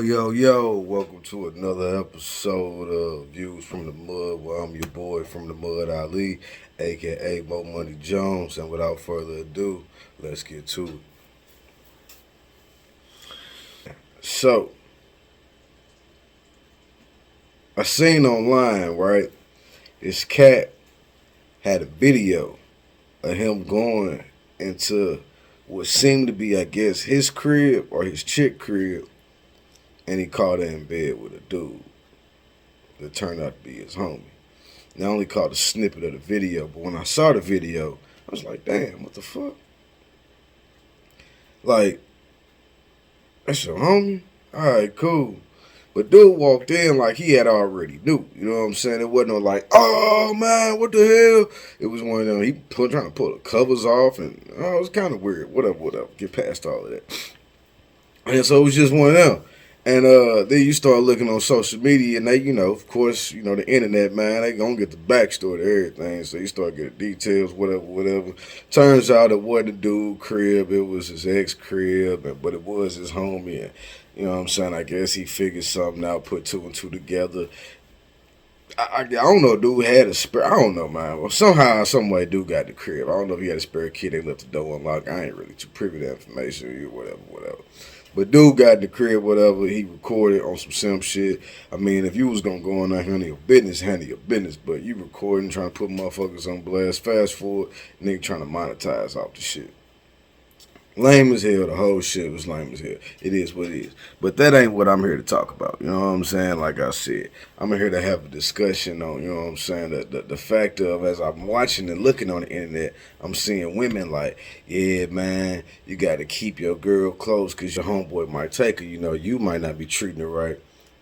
Yo, welcome to another episode of Views from the Mud, where I'm your boy from the Mud Ali, aka Mo Money Jones. And without further ado, let's get to it. So, I seen online, right? This cat had a video of him going into what seemed to be, I guess, his crib or his chick crib, and he caught her in bed with a dude that turned out to be his homie. And I only caught a snippet of the video, but when I saw the video, I was like, damn, what the fuck? Like, that's your homie? Alright, cool. But dude walked in like he had already knew. You know what I'm saying? It wasn't no like, oh man, what the hell? It was one of them, trying to pull the covers off, and it was kind of weird. Whatever. Get past all of that. And so it was just one of them. And then you start looking on social media, and they, of course, the internet, man, they gonna get the backstory to everything. So you start getting details, whatever. Turns out it wasn't a dude crib, it was his ex crib, but it was his homie. And, you know what I'm saying? I guess he figured something out, put two and two together. I don't know, dude had a spare. I don't know, man. Well, somehow, some way, dude got the crib. I don't know if he had a spare key. They left the door unlocked. I ain't really too privy to that information, whatever. But dude got in the crib, whatever. He recorded on some simp shit. I mean, if you was gonna go on there handle your business. But you recording, trying to put motherfuckers on blast. Fast forward, nigga trying to monetize off the shit. Lame as hell. The whole shit was lame as hell. It is what it is. But that ain't what I'm here to talk about. You know what I'm saying? Like I said, I'm here to have a discussion on, you know what I'm saying, the fact of, as I'm watching and looking on the internet, I'm seeing women like, yeah, man, you got to keep your girl close because your homeboy might take her. You might not be treating her right.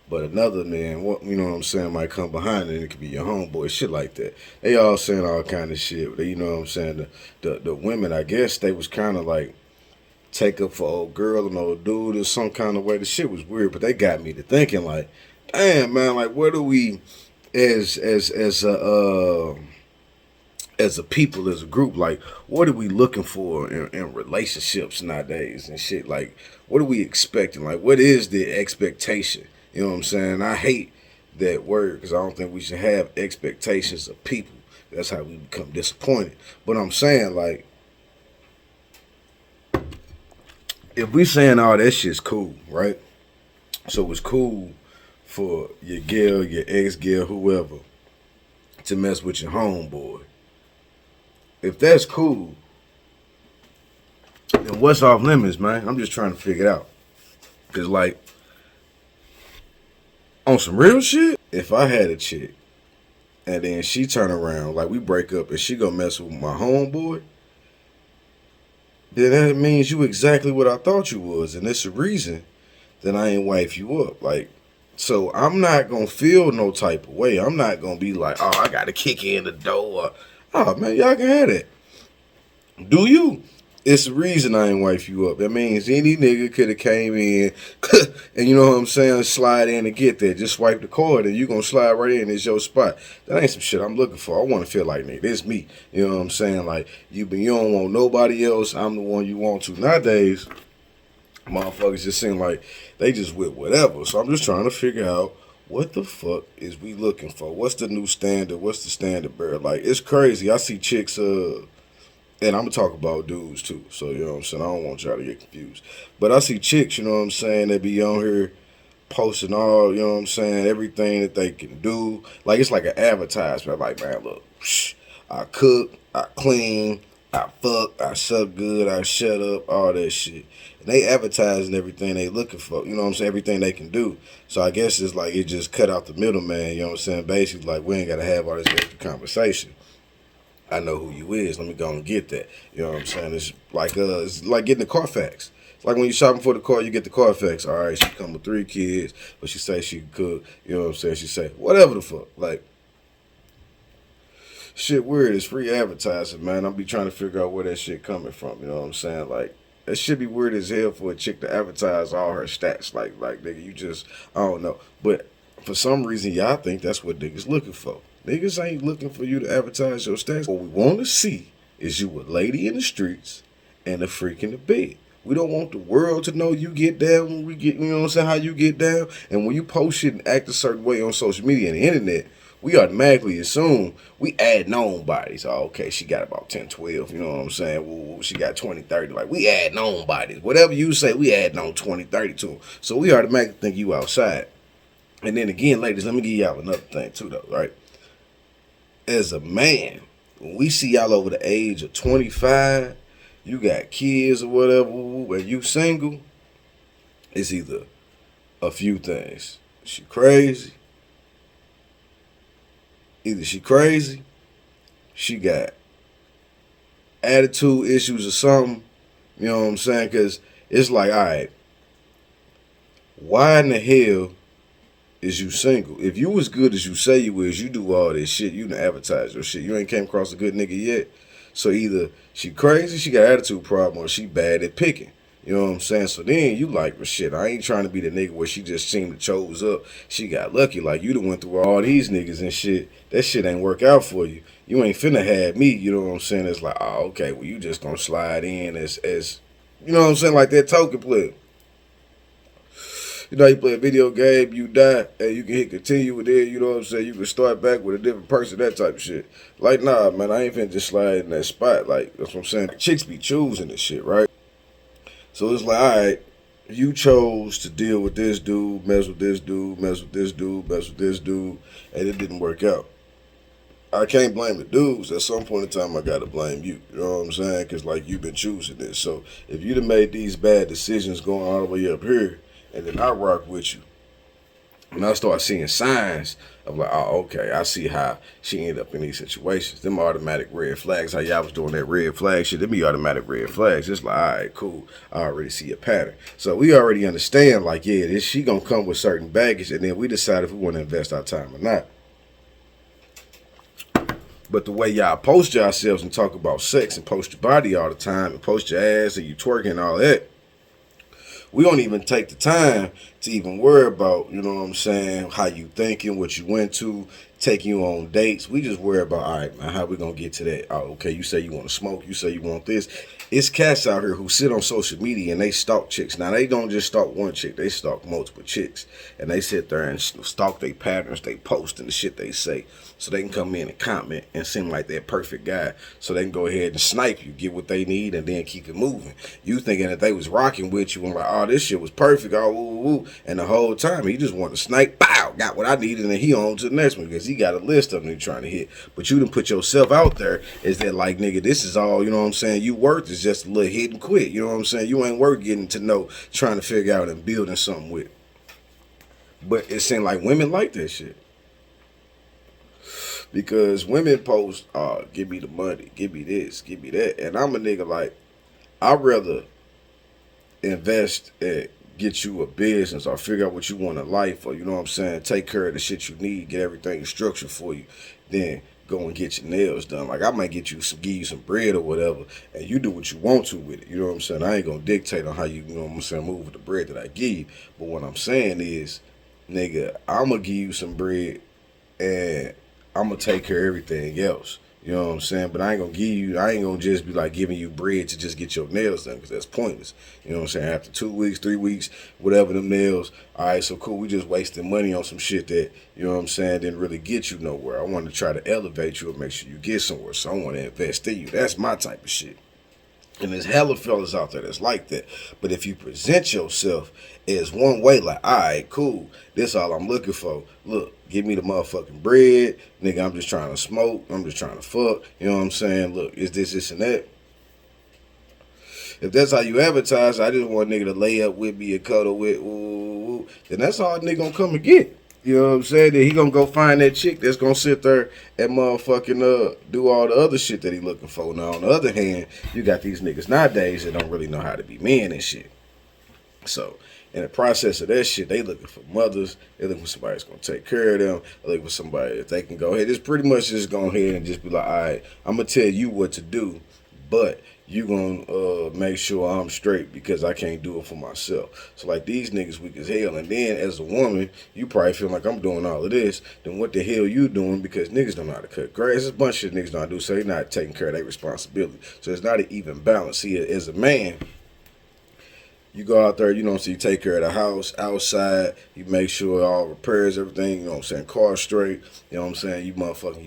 But another man, you know what I'm saying, might come behind it and it could be your homeboy, shit like that. They all saying all kind of shit. You know what I'm saying? The women, I guess, they was kind of like, take up for old girl and old dude or some kind of way. The shit was weird, but they got me to thinking like, damn man, like where do we as a people, as a group, like what are we looking for in relationships nowadays and shit? Like what are we expecting? Like what is the expectation? You know what I'm saying? I hate that word because I don't think we should have expectations of people. That's how we become disappointed. But I'm saying like, if we saying all that shit's cool, right? So it's cool for your girl, your ex-girl, whoever, to mess with your homeboy. If that's cool, then what's off limits, man? I'm just trying to figure it out. Because, like, on some real shit, if I had a chick, and then she turn around, like we break up, and she gonna mess with my homeboy, then that means you exactly what I thought you was. And it's the reason that I ain't wife you up. Like, so I'm not going to feel no type of way. I'm not going to be like, oh, I got to kick in the door. Oh, man, y'all can have that. Do you? It's the reason I ain't wife you up. That means any nigga could have came in and, you know what I'm saying, slide in and get there. Just swipe the card and you going to slide right in. It's your spot. That ain't some shit I'm looking for. I want to feel like, nigga, this me. You know what I'm saying? Like, you don't want nobody else. I'm the one you want to. Nowadays, motherfuckers just seem like they just with whatever. So I'm just trying to figure out what the fuck is we looking for? What's the new standard? What's the standard bearer? Like, it's crazy. I see chicks, and I'm going to talk about dudes too. So, you know what I'm saying? I don't want y'all to get confused. But I see chicks, you know what I'm saying, they be on here posting all, you know what I'm saying, everything that they can do. Like, it's like an advertisement. Like, man, look, I cook, I clean, I fuck, I suck good, I shut up, all that shit. And they advertising everything they looking for, you know what I'm saying, everything they can do. So I guess it's like it just cut out the middleman, you know what I'm saying? Basically, like, we ain't got to have all this extra conversation. I know who you is. Let me go and get that. You know what I'm saying? It's like getting the Carfax. It's like when you're shopping for the car, you get the Carfax. All right, she come with 3 kids, but she say she can cook. You know what I'm saying? She say whatever the fuck. Like, shit weird. It's free advertising, man. I'll be trying to figure out where that shit coming from. You know what I'm saying? Like, that should be weird as hell for a chick to advertise all her stats. Like nigga, you just, I don't know. But for some reason, y'all think that's what niggas looking for. Niggas ain't looking for you to advertise your stats. What we want to see is you a lady in the streets and a freak in the bed. We don't want the world to know you get down when we get, you know what I'm saying, how you get down. And when you post shit and act a certain way on social media and the internet, we automatically assume we add known bodies. Oh, okay, she got about 10, 12, you know what I'm saying? Well, she got 20, 30. Like, we add known bodies. Whatever you say, we add known 20, 30 to them. So we automatically think you outside. And then again, ladies, let me give y'all another thing too, though, right? As a man, when we see y'all over the age of 25, you got kids or whatever, and you single, it's either a few things. She crazy. Either she crazy, she got attitude issues or something. You know what I'm saying? Because it's like, all right, why in the hell is you single? If you as good as you say you is, you do all this shit, you done advertise your shit. You ain't came across a good nigga yet. So either she crazy, she got an attitude problem, or she bad at picking. You know what I'm saying? So then you like, well, shit, I ain't trying to be the nigga where she just seemed to chose up. She got lucky. Like, you done went through all these niggas and shit. That shit ain't work out for you. You ain't finna have me, you know what I'm saying? It's like, oh, okay, well, you just gonna slide in as you know what I'm saying, like that token player. You know, you play a video game, you die, and you can hit continue with it, you know what I'm saying? You can start back with a different person, that type of shit. Like, nah, man, I ain't finna just slide in that spot. Like, that's what I'm saying. Chicks be choosing this shit, right? So it's like, all right, you chose to deal with this dude, mess with this dude, mess with this dude, mess with this dude, and it didn't work out. I can't blame the dudes. At some point in time, I gotta blame you. You know what I'm saying? Because, like, you've been choosing this. So if you'd have made these bad decisions going all the way up here, and then I rock with you, and I start seeing signs of like, oh, okay, I see how she ended up in these situations. Them automatic red flags, how y'all was doing that red flag shit, them be automatic red flags. It's like, all right, cool. I already see a pattern. So we already understand, like, yeah, this she gonna come with certain baggage, and then we decide if we want to invest our time or not. But the way y'all post yourselves and talk about sex and post your body all the time and post your ass and you twerking and all that, we don't even take the time to even worry about, you know what I'm saying, how you thinking, what you went to, taking you on dates. We just worry about, all right, man, how we going to get to that? Oh, okay, you say you want to smoke. You say you want this. It's cats out here who sit on social media and they stalk chicks. Now, they don't just stalk one chick. They stalk multiple chicks. And they sit there and stalk their patterns, they post and the shit they say. So they can come in and comment and seem like they're a perfect guy. So they can go ahead and snipe you, get what they need, and then keep it moving. You thinking that they was rocking with you and like, oh, this shit was perfect, oh, woo, woo. And the whole time, he just wanted to snipe, pow, got what I needed, and then he on to the next one because he got a list of them he's trying to hit. But you done put yourself out there as that, like, nigga, this is all, you know what I'm saying, you worth is just a little hit and quit. You know what I'm saying? You ain't worth getting to know, trying to figure out and building something with. But it seemed like women like that shit. Because women post, give me the money, give me this, give me that. And I'm a nigga like, I'd rather invest and get you a business or figure out what you want in life, or, you know what I'm saying, take care of the shit you need, get everything structured for you, then go and get your nails done. Like, I might give you some bread or whatever, and you do what you want to with it. You know what I'm saying? I ain't gonna dictate on how you know what I'm saying, move with the bread that I give. But what I'm saying is, nigga, I'm gonna give you some bread and I'm gonna take care of everything else. You know what I'm saying? But I ain't gonna just be like giving you bread to just get your nails done, because that's pointless. You know what I'm saying? After 2 weeks, 3 weeks, whatever, them nails, all right, so cool, we just wasting money on some shit that, you know what I'm saying, didn't really get you nowhere. I want to try to elevate you and make sure you get somewhere, so I want to invest in you. That's my type of shit. And there's hella fellas out there that's like that. But if you present yourself as one way, like, all right, cool, this all I'm looking for. Look, give me the motherfucking bread. Nigga, I'm just trying to smoke. I'm just trying to fuck. You know what I'm saying? Look, is this, and that. If that's how you advertise, I just want a nigga to lay up with me and cuddle with, ooh, then that's all a nigga gonna come and get. You know what I'm saying? Then he gonna go find that chick that's gonna sit there and motherfucking do all the other shit that he looking for. Now, on the other hand, you got these niggas nowadays that don't really know how to be men and shit. So, in the process of that shit, they looking for mothers. They looking for somebody that's gonna take care of them. They looking for somebody that they can go ahead. It's pretty much just go ahead and just be like, all right, I'm gonna tell you what to do, but you gonna make sure I'm straight because I can't do it for myself. So like these niggas weak as hell. And then as a woman, you probably feel like I'm doing all of this. Then what the hell you doing? Because niggas don't know how to cut grass. There's a bunch of niggas know how to do, so they're not taking care of their responsibility. So it's not an even balance. See, as a man, You go out there, you know what I'm saying, you take care of the house, outside, you make sure all repairs, everything, you know what I'm saying, car straight, you know what I'm saying, you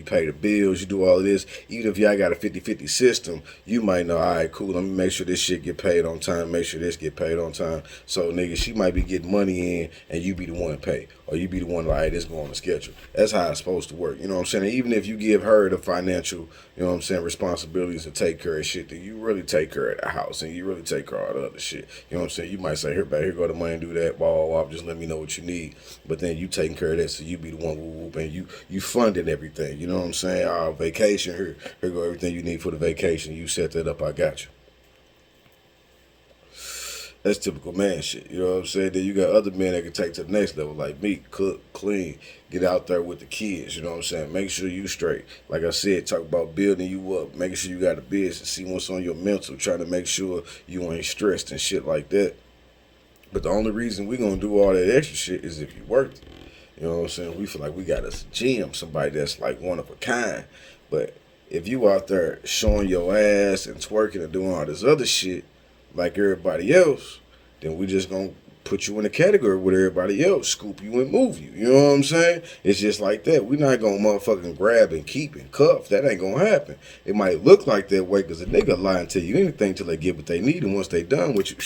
pay the bills, you do all of this. Even if y'all got a 50-50 system, you might know, all right, cool, let me make sure this shit get paid on time, make sure this get paid on time. So, nigga, she might be getting money in and you be the one to pay. Or you be the one like, hey, this go on the schedule. That's how it's supposed to work. You know what I'm saying? And even if you give her the financial, you know what I'm saying, responsibilities to take care of shit, then you really take care of the house and you really take care of all the other shit. You know what I'm saying? You might say, here, babe, here go the money, do that, blah, blah, blah, just let me know what you need. But then you taking care of that, so you be the one whoop, whoop, and you funding everything. You know what I'm saying? Vacation, here go everything you need for the vacation. You set that up, I got you. That's typical man shit. You know what I'm saying? Then you got other men that can take to the next level, like me, cook, clean, get out there with the kids. You know what I'm saying? Make sure you straight. Like I said, talk about building you up, making sure you got a business, see what's on your mental, trying to make sure you ain't stressed and shit like that. But the only reason we gonna do all that extra shit is if you worked it. You know what I'm saying? We feel like we got us a gem, somebody that's like one of a kind. But if you out there showing your ass and twerking and doing all this other shit, like everybody else, then we just gonna put you in a category with everybody else, scoop you and move you. You know what I'm saying? It's just like that. We're not gonna motherfucking grab and keep and cuff. That ain't gonna happen. It might look like that way because a nigga lying to you anything till they get what they need, and once they done with you,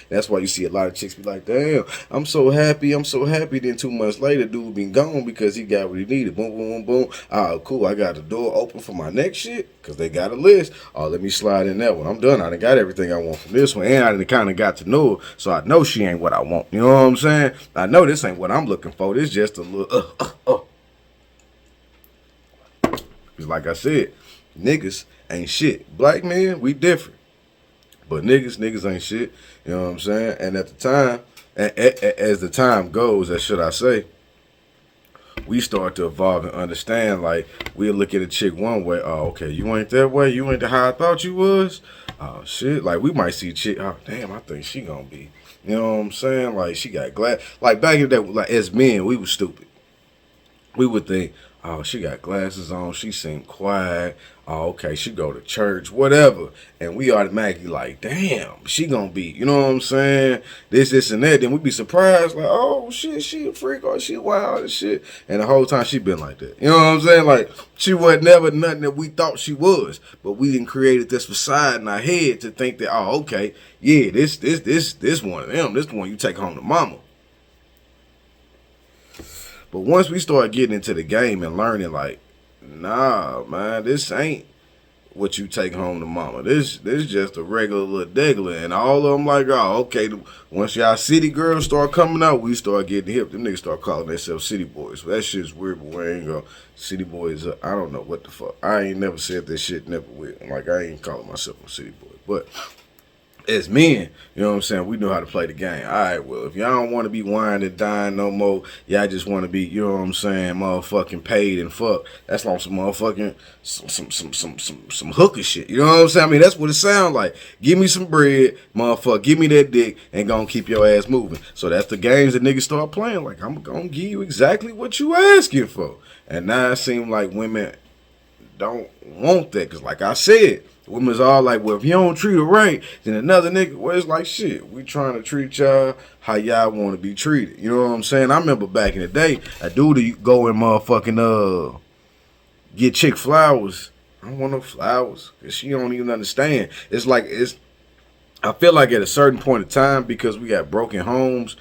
that's why you see a lot of chicks be like, damn, I'm so happy. Then 2 months later, dude been gone because he got what he needed. Boom, boom, boom, boom. Oh, cool. I got the door open for my next shit because they got a list. Oh, let me slide in that one. I'm done. I done got everything I want from this one, and I done kind of got to know her, so I know she ain't what I want. You know what I'm saying? I know this ain't what I'm looking for. This just a little Because like I said, niggas ain't shit. Black men, we different. But niggas ain't shit. You know what I'm saying? And at the time, as the time goes, as should I say, we start to evolve and understand, like, we'll look at a chick one way. Oh, okay, you ain't that way? You ain't the how I thought you was? Oh, shit. Like, we might see a chick, oh, damn, I think she gonna be. You know what I'm saying? Like, she got glass. Like, back in the day, like, as men, we was stupid. We would think, oh, she got glasses on. She seemed quiet. Oh, okay, she go to church, whatever. And we automatically like, damn, she gonna be, you know what I'm saying? This, and that. Then we be surprised, like, oh, shit, she a freak or she wild and shit. And the whole time she been like that. You know what I'm saying? Like, she wasn't never nothing that we thought she was. But we done created this facade in our head to think that, oh, okay, yeah, this one of them. This the one you take home to mama. But once we start getting into the game and learning, like, nah, man, this ain't what you take home to mama. This just a regular little degular. And all of them like, oh, okay, once y'all city girls start coming out, we start getting hip. Them niggas start calling themselves city boys. Well, that shit's weird, but we ain't gonna. City boys, I don't know what the fuck. I ain't never said this shit, never will. Like, I ain't calling myself a city boy. But as men, you know what I'm saying, we know how to play the game. All right, well, if y'all don't want to be wine and dine no more, y'all just want to be, you know what I'm saying, motherfucking paid and fuck. That's like some motherfucking, some hooker shit. You know what I'm saying? I mean, that's what it sounds like. Give me some bread, motherfucker, give me that dick, and gonna keep your ass moving. So that's the games that niggas start playing. Like, I'm gonna give you exactly what you asking for. And now it seems like women don't want that. Because like I said, women's all like, well, if you don't treat her right, then another nigga, well, it's like, shit, we trying to treat y'all how y'all want to be treated. You know what I'm saying? I remember back in the day, a dude would go and motherfucking get chick flowers. I don't want no flowers because she don't even understand. It's like, I feel like at a certain point in time, because we got broken homes,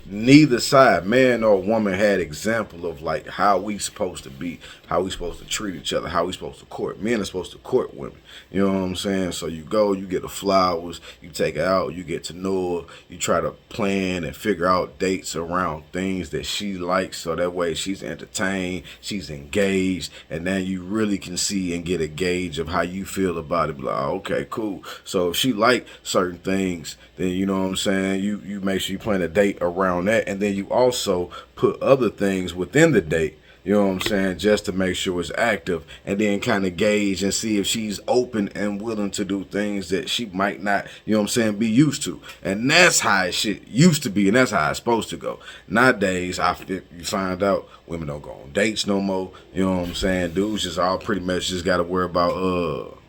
neither side, man or woman, had example of like how we supposed to be, how we supposed to treat each other, how we supposed to court. Men are supposed to court women. You know what I'm saying? So you go, you get the flowers, you take her out, you get to know her, you try to plan and figure out dates around things that she likes, so that way she's entertained, she's engaged, and then you really can see and get a gauge of how you feel about it. Like, oh, okay, cool. So if she like certain things, then you know what I'm saying, you make sure you plan a date around that, and then you also put other things within the date, you know what I'm saying, just to make sure it's active, and then kind of gauge and see if she's open and willing to do things that she might not, you know what I'm saying, be used to. And that's how shit used to be, and that's how it's supposed to go. Nowadays, you find out women don't go on dates no more, you know what I'm saying, dudes just all pretty much just got to worry about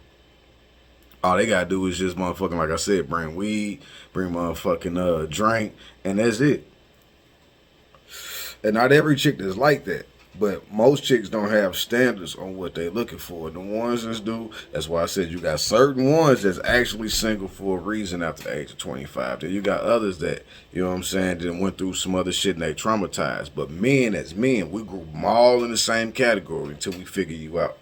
All they gotta do is just motherfucking, like I said, bring weed, bring motherfucking drink, and that's it. And not every chick is like that. But most chicks don't have standards on what they looking for. The ones that do, that's why I said you got certain ones that's actually single for a reason after the age of 25. Then you got others that, you know what I'm saying, that went through some other shit and they traumatized. But men as men, we group them all in the same category until we figure you out.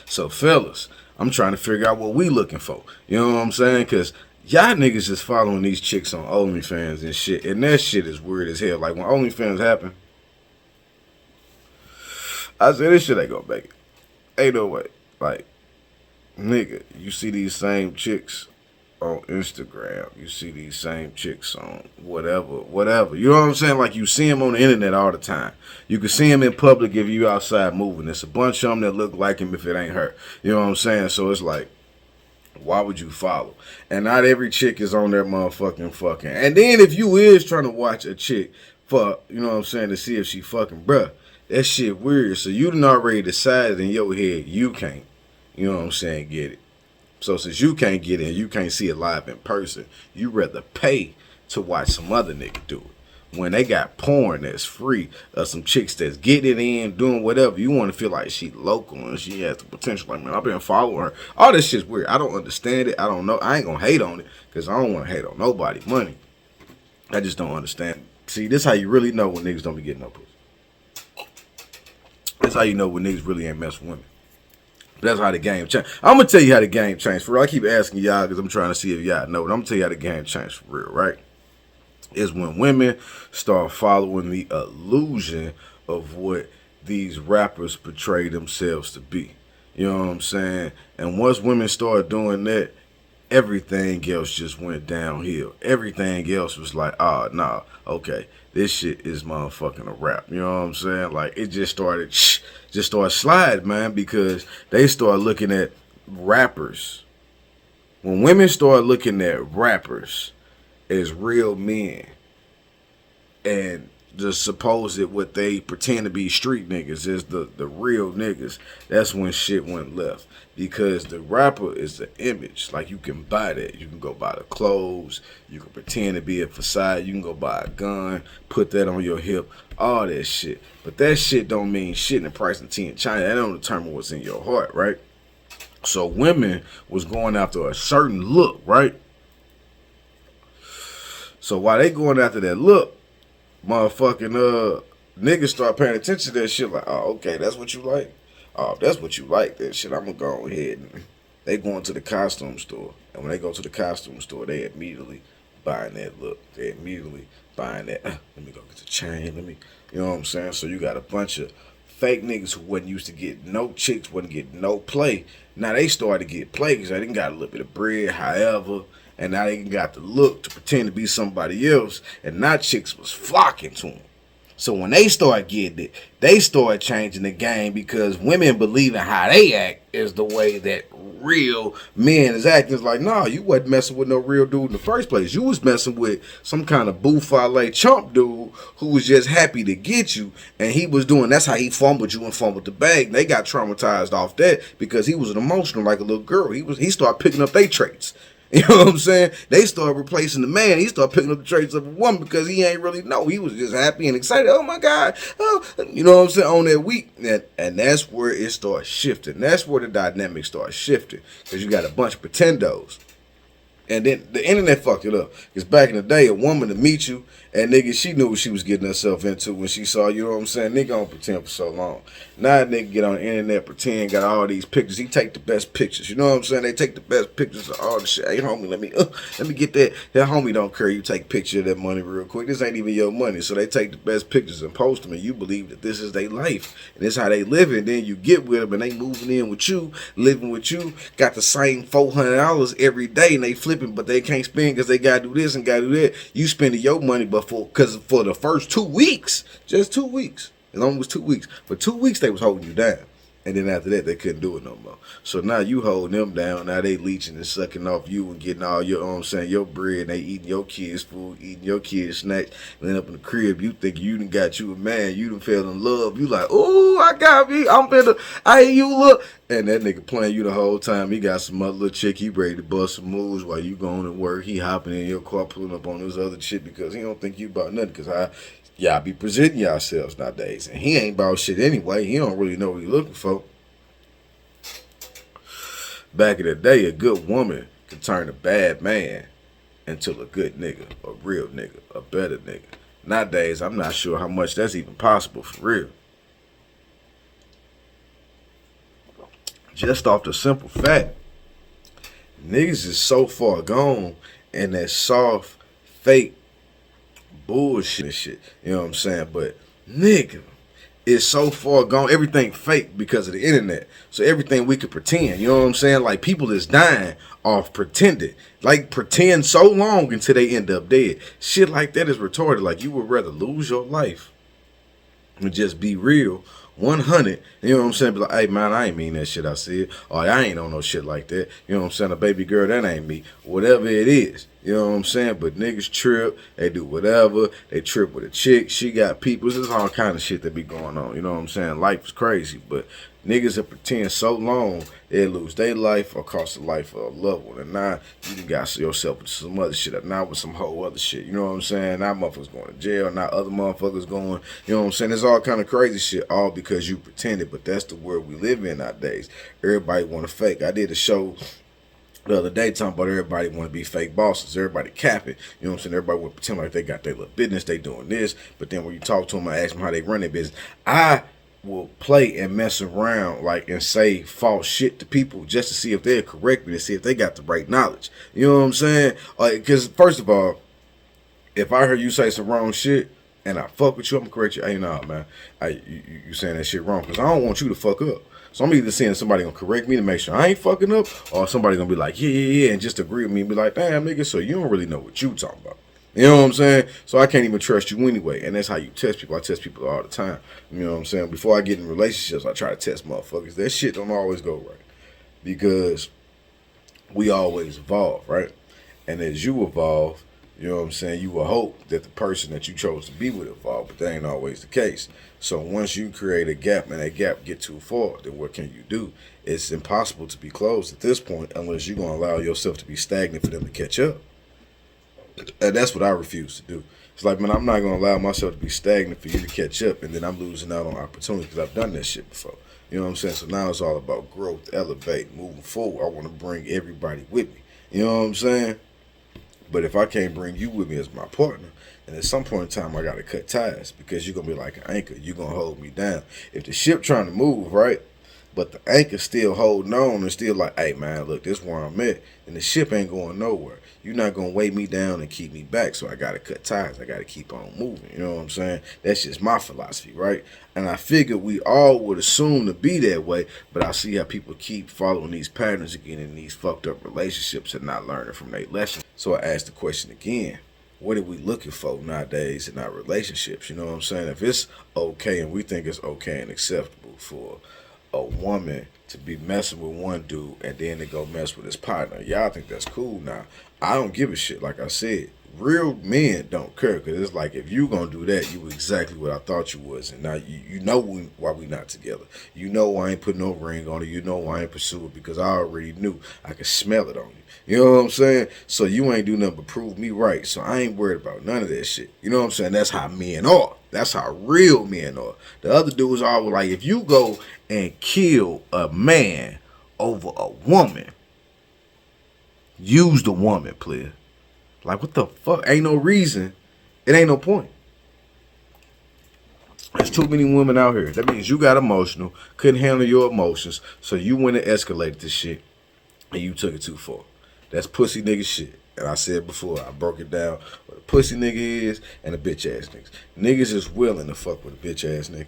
So fellas, I'm trying to figure out what we looking for. You know what I'm saying? Because y'all niggas just following these chicks on OnlyFans and shit. And that shit is weird as hell. Like when OnlyFans happen, I said, this shit ain't gonna make it. Ain't no way. Like, nigga, you see these same chicks on Instagram. You see these same chicks on whatever. You know what I'm saying? Like, you see them on the internet all the time. You can see them in public if you outside moving. There's a bunch of them that look like him if it ain't her. You know what I'm saying? So it's like, why would you follow? And not every chick is on there motherfucking fucking. And then if you is trying to watch a chick fuck, you know what I'm saying, to see if she fucking, bruh, that shit weird. So you done already decided in your head you can't, you know what I'm saying, get it. So since you can't get it and you can't see it live in person, you rather pay to watch some other nigga do it. When they got porn that's free, some chicks that's getting it in, doing whatever, you want to feel like she local and she has the potential. Like, man, I've been following her. All this shit's weird. I don't understand it. I don't know. I ain't gonna hate on it because I don't want to hate on nobody money. I just don't understand. See, this how you really know when niggas don't be getting no pussy. That's how you know when niggas really ain't messing with women. That's how the game changed. I'm going to tell you how the game changed. For real, I keep asking y'all because I'm trying to see if y'all know. But I'm going to tell you how the game changed for real, right? Is when women start following the illusion of what these rappers portray themselves to be. You know what I'm saying? And once women start doing that, everything else just went downhill. Everything else was like, oh, nah, okay, this shit is motherfucking a rap. You know what I'm saying? Like, it just started sliding, man, because they start looking at rappers. When women start looking at rappers as real men and the supposed what they pretend to be street niggas is the real niggas, that's when shit went left. Because the rapper is the image. Like, you can buy that. You can go buy the clothes. You can pretend to be a facade. You can go buy a gun, put that on your hip, all that shit. But that shit don't mean shit in the price of tea in China. That don't determine what's in your heart, right? So women was going after a certain look, right? So while they going after that look, motherfucking niggas start paying attention to that shit. Like, oh, okay, that's what you like. Oh, if that's what you like, that shit, I'm gonna go ahead and they going to the costume store. And when they go to the costume store, they immediately buying that look. They immediately buying that. Let me go get the chain. You know what I'm saying? So you got a bunch of fake niggas who wasn't used to get no chicks, wasn't getting no play. Now they started to get play because they didn't got a little bit of bread, however. And now they got the look to pretend to be somebody else. And now chicks was flocking to them. So when they start getting it, they start changing the game because women believing how they act is the way that real men is acting. It's like, nah, you wasn't messing with no real dude in the first place. You was messing with some kind of buffalo chump dude who was just happy to get you, and he was doing, that's how he fumbled you and fumbled the bag. And they got traumatized off that because he was an emotional like a little girl. He started picking up their traits. You know what I'm saying? They started replacing the man. He started picking up the traits of a woman because he ain't really know. He was just happy and excited. Oh, my God. Oh, you know what I'm saying? On that week. And that's where it starts shifting. That's where the dynamic starts shifting because you got a bunch of pretendos. And then the internet fucked it up. Because back in the day, a woman to meet you, and nigga, she knew what she was getting herself into when she saw, you know what I'm saying? Nigga don't pretend for so long. Now a nigga get on the internet, pretend, got all these pictures. He take the best pictures. You know what I'm saying? They take the best pictures of all the shit. Hey, homie, let me get that. That homie don't care. You take a picture of that money real quick. This ain't even your money. So they take the best pictures and post them, and you believe that this is their life. And this is how they live. And then you get with them, and they moving in with you, living with you, got the same $400 every day, and they flipping, but they can't spend because they got to do this and got to do that. You spending your money, but because for the first 2 weeks, just 2 weeks, it only was 2 weeks. For 2 weeks, they was holding you down. And then after that, they couldn't do it no more. So now you holding them down. Now they leeching and sucking off you and getting all your, your bread. And they eating your kids' food, eating your kids' snacks. And then up in the crib, you think you done got you a man. You done fell in love. You like, ooh, I got me. I'm finna, you look. And that nigga playing you the whole time. He got some other little chick. He ready to bust some moves while you going to work. He hopping in your car, pulling up on this other shit because he don't think you about nothing. Because y'all be presenting yourselves nowadays. And he ain't about shit anyway. He don't really know what he looking for. Back in the day, a good woman could turn a bad man into a good nigga, a real nigga, a better nigga. Nowadays, I'm not sure how much that's even possible for real. Just off the simple fact, niggas is so far gone in that soft, fake bullshit and shit. You know what I'm saying? But nigga, it's so far gone. Everything fake because of the internet. So everything we could pretend. You know what I'm saying? Like people is dying off pretending. Like pretend so long until they end up dead. Shit like that is retarded. Like you would rather lose your life and just be real 100, you know what I'm saying? Be like, hey man, I ain't mean that shit I said. Or I ain't on no shit like that. You know what I'm saying? A baby girl, that ain't me. Whatever it is. You know what I'm saying? But niggas trip, they do whatever. They trip with a chick. She got people. There's all kind of shit that be going on. You know what I'm saying? Life is crazy. But niggas that pretend so long, they lose their life or cost the life of a loved one. And now you done got yourself with some other shit. Now with some whole other shit. You know what I'm saying? Now motherfuckers going to jail. Now other motherfuckers going, you know what I'm saying? It's all kind of crazy shit. All because you pretended. But that's the world we live in nowadays. Everybody want to fake. I did a show the other day talking about everybody want to be fake bosses. Everybody capping. You know what I'm saying? Everybody want to pretend like they got their little business. They doing this. But then when you talk to them, I ask them how they run their business. I will play and mess around like and say false shit to people just to see if they'll correct me, to see if they got the right knowledge. You know what I'm saying? Because first of all, if I hear you say some wrong shit and I fuck with you, I'm gonna correct you. Hey, nah, man, you saying that shit wrong because I don't want you to fuck up. So I'm either seeing somebody gonna correct me to make sure I ain't fucking up, or somebody gonna be like, yeah, and just agree with me and be like, damn, nigga, so you don't really know what you talking about. You know what I'm saying? So I can't even trust you anyway. And that's how you test people. I test people all the time. You know what I'm saying? Before I get in relationships, I try to test motherfuckers. That shit don't always go right. Because we always evolve, right? And as you evolve, you know what I'm saying, you will hope that the person that you chose to be with evolve, but that ain't always the case. So once you create a gap and that gap get too far, then what can you do? It's impossible to be closed at this point unless you're going to allow yourself to be stagnant for them to catch up. And that's what I refuse to do. It's like, man, I'm not going to allow myself to be stagnant for you to catch up, and then I'm losing out on opportunity because I've done that shit before. You know what I'm saying? So now it's all about growth, elevate, moving forward. I want to bring everybody with me. You know what I'm saying? But if I can't bring you with me as my partner, and at some point in time I got to cut ties because you're going to be like an anchor. You're going to hold me down. If the ship trying to move, right, but the anchor still holding on and still like, hey, man, look, this is where I'm at, and the ship ain't going nowhere. You're not going to weigh me down and keep me back, so I got to cut ties. I got to keep on moving. You know what I'm saying? That's just my philosophy, right? And I figured we all would assume to be that way, but I see how people keep following these patterns again in these fucked up relationships and not learning from their lessons. So I asked the question again, what are we looking for nowadays in our relationships? You know what I'm saying? If it's okay and we think it's okay and acceptable for a woman to be messing with one dude and then to go mess with his partner, y'all think that's cool now. I don't give a shit. Like I said, real men don't care because it's like if you gonna do that, you exactly what I thought you was, and now you know why we not together. You know I ain't put no ring on it. You know I ain't pursue it because I already knew I could smell it on you. You know what I'm saying? So you ain't do nothing but prove me right. So I ain't worried about none of that shit. You know what I'm saying? That's how men are. That's how real men are. The other dudes are like, if you go and kill a man over a woman, use the woman, player. Like, what the fuck? Ain't no reason. It ain't no point. There's too many women out here. That means you got emotional, couldn't handle your emotions, so you went and escalated this shit, and you took it too far. That's pussy nigga shit. And I said before, I broke it down what a pussy nigga is and a bitch ass nigga. Niggas is willing to fuck with a bitch ass nigga.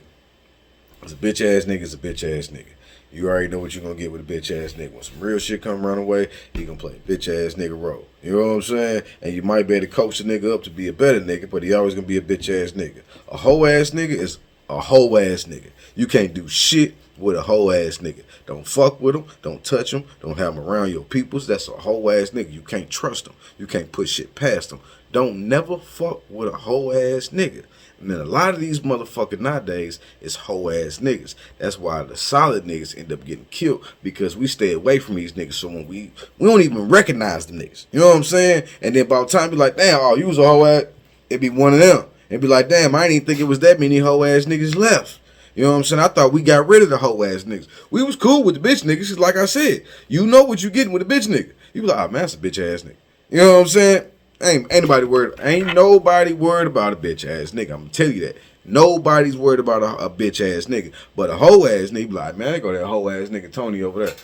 Cause a bitch ass nigga is a bitch ass nigga. You already know what you're gonna get with a bitch ass nigga. When some real shit come run away, he gonna play a bitch ass nigga role. You know what I'm saying? And you might be able to coach a nigga up to be a better nigga, but he always gonna be a bitch ass nigga. A hoe ass nigga is a hoe ass nigga. You can't do shit with a whole ass nigga. Don't fuck with him. Don't touch him. Don't have him around your peoples. That's a whole ass nigga. You can't trust him. You can't put shit past him. Don't never fuck with a whole ass nigga. And then a lot of these motherfuckers nowadays is whole ass niggas. That's why the solid niggas end up getting killed, because we stay away from these niggas. So when we don't even recognize the niggas. You know what I'm saying? And then by the time be like, damn, oh, you was a whole ass, it be one of them. And be like, damn, I didn't even think it was that many whole ass niggas left. You know what I'm saying? I thought we got rid of the whole ass niggas. We was cool with the bitch niggas. Cause like I said, you know what you getting with a bitch nigga. You be like, oh man, that's a bitch ass nigga. You know what I'm saying? Ain't nobody worried about a bitch ass nigga. I'm gonna tell you that. Nobody's worried about a bitch ass nigga. But a whole ass nigga be like, man, I go that whole ass nigga Tony over there.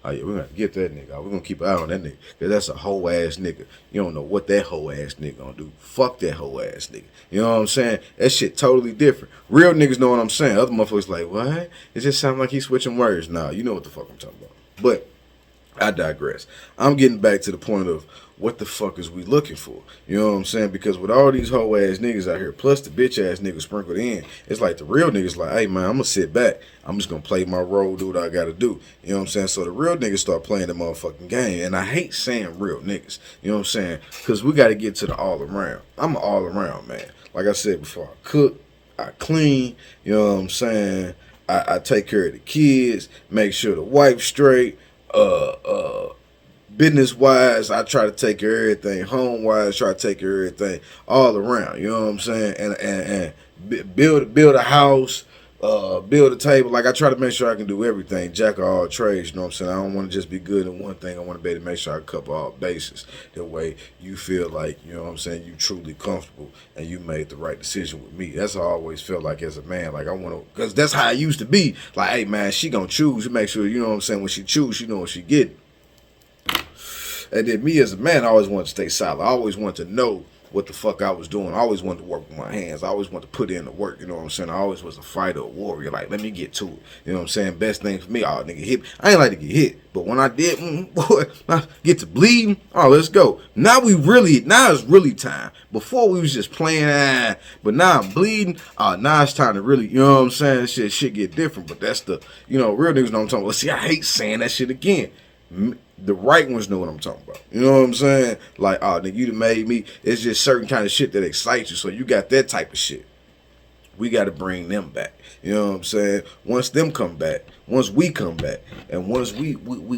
Oh yeah, we're gonna get that nigga. We're gonna keep an eye on that nigga. Cause that's a whole ass nigga. You don't know what that whole ass nigga gonna do. Fuck that whole ass nigga. You know what I'm saying? That shit totally different. Real niggas know what I'm saying. Other motherfuckers like, what? It just sounds like he's switching words. Nah, you know what the fuck I'm talking about. But I digress. I'm getting back to the point of what the fuck is we looking for? You know what I'm saying? Because with all these whole ass niggas out here, plus the bitch ass niggas sprinkled in, it's like the real niggas like, hey man, I'm gonna sit back. I'm just gonna play my role, do what I gotta do. You know what I'm saying? So the real niggas start playing the motherfucking game. And I hate saying real niggas. You know what I'm saying? Because we gotta get to the all around. I'm an all around man. Like I said before, I cook, I clean, you know what I'm saying? I take care of the kids, make sure the wife's straight, business wise, I try to take care of everything. Home wise, try to take care of everything all around. You know what I'm saying? And build a house, build a table. Like I try to make sure I can do everything. Jack of all trades. You know what I'm saying? I don't want to just be good in one thing. I want to be able to make sure I cover all bases. That way you feel like, you know what I'm saying, you truly comfortable and you made the right decision with me. That's how I always felt like as a man. Like I want to, because that's how I used to be. Like, hey man, she gonna choose. You make sure, you know what I'm saying, when she choose, she know what she getting. And then me as a man, I always wanted to stay solid. I always wanted to know what the fuck I was doing. I always wanted to work with my hands. I always wanted to put in the work. You know what I'm saying? I always was a fighter, a warrior. Like, let me get to it. You know what I'm saying? Best thing for me, oh, nigga, hit me. I ain't like to get hit. But when I did, boy, I get to bleeding. Oh, let's go. Now it's really time. Before we was just playing, but now I'm bleeding. Now it's time to really, you know what I'm saying? Shit get different. But that's the, you know, real niggas know what I'm talking about. See, I hate saying that shit again. The right ones know what I'm talking about. You know what I'm saying? Like, oh, nigga, you done made me. It's just certain kind of shit that excites you. So you got that type of shit. We got to bring them back. You know what I'm saying? Once them come back, once we come back, and once we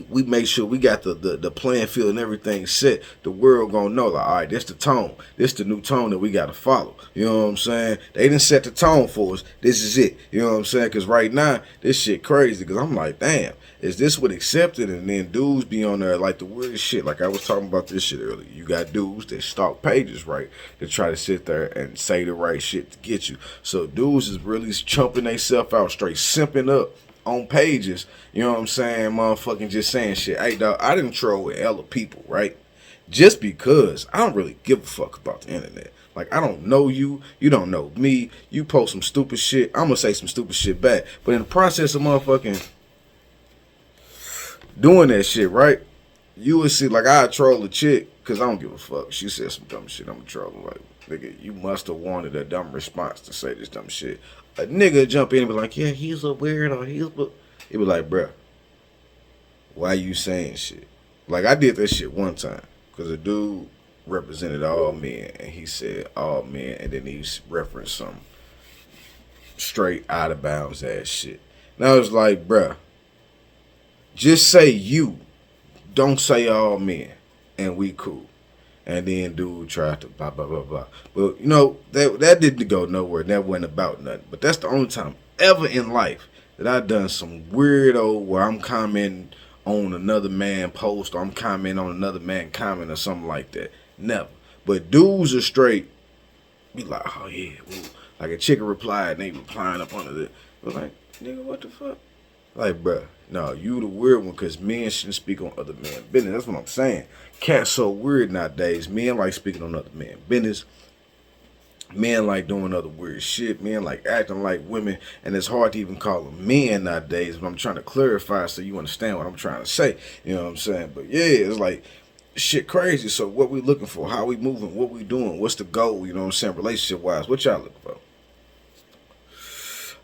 make sure we got the playing field and everything set, the world gonna know, like, all right, this the tone. This the new tone that we got to follow. You know what I'm saying? They didn't set the tone for us. This is it. You know what I'm saying? Because right now, this shit crazy. Because I'm like, damn, is this what accepted? And then dudes be on there like the weirdest shit. Like I was talking about this shit earlier. You got dudes that stalk pages, right, to try to sit there and say the right shit to get you. So dudes is really chumping themselves out, straight simping up on pages, you know what I'm saying, motherfucking just saying shit. Hey dog, I didn't troll with hella people, right? Just because I don't really give a fuck about the internet. Like, I don't know you, you don't know me, you post some stupid shit, I'm gonna say some stupid shit back. But in the process of motherfucking doing that shit, right, you would see, like, I troll a chick, cause I don't give a fuck. She said some dumb shit, I'm a troll. Like, nigga, you must have wanted a dumb response to say this dumb shit. A nigga jump in and be like, yeah, he's a weirdo. It be like, bruh, why you saying shit? Like, I did that shit one time. Because a dude represented all men. And he said all men. And then he referenced some straight out of bounds ass shit. And I was like, bruh, just say you. Don't say all men. And we cool. And then dude tried to blah, blah, blah, blah. Well, you know, that didn't go nowhere. That wasn't about nothing. But that's the only time ever in life that I've done some weirdo where I'm commenting on another man post or I'm commenting on another man comment or something like that. Never. But dudes are straight be like, oh yeah. Ooh. Like a chicken replied and they replying up under it. But like, nigga, what the fuck? Like, bruh, no, you the weird one because men shouldn't speak on other men's business. That's what I'm saying. Cats so weird nowadays. Men like speaking on other men's business. Men like doing other weird shit. Men like acting like women. And it's hard to even call them men nowadays. But I'm trying to clarify so you understand what I'm trying to say. You know what I'm saying? But yeah, it's like shit crazy. So what we looking for? How we moving? What we doing? What's the goal? You know what I'm saying? Relationship wise. What y'all looking for?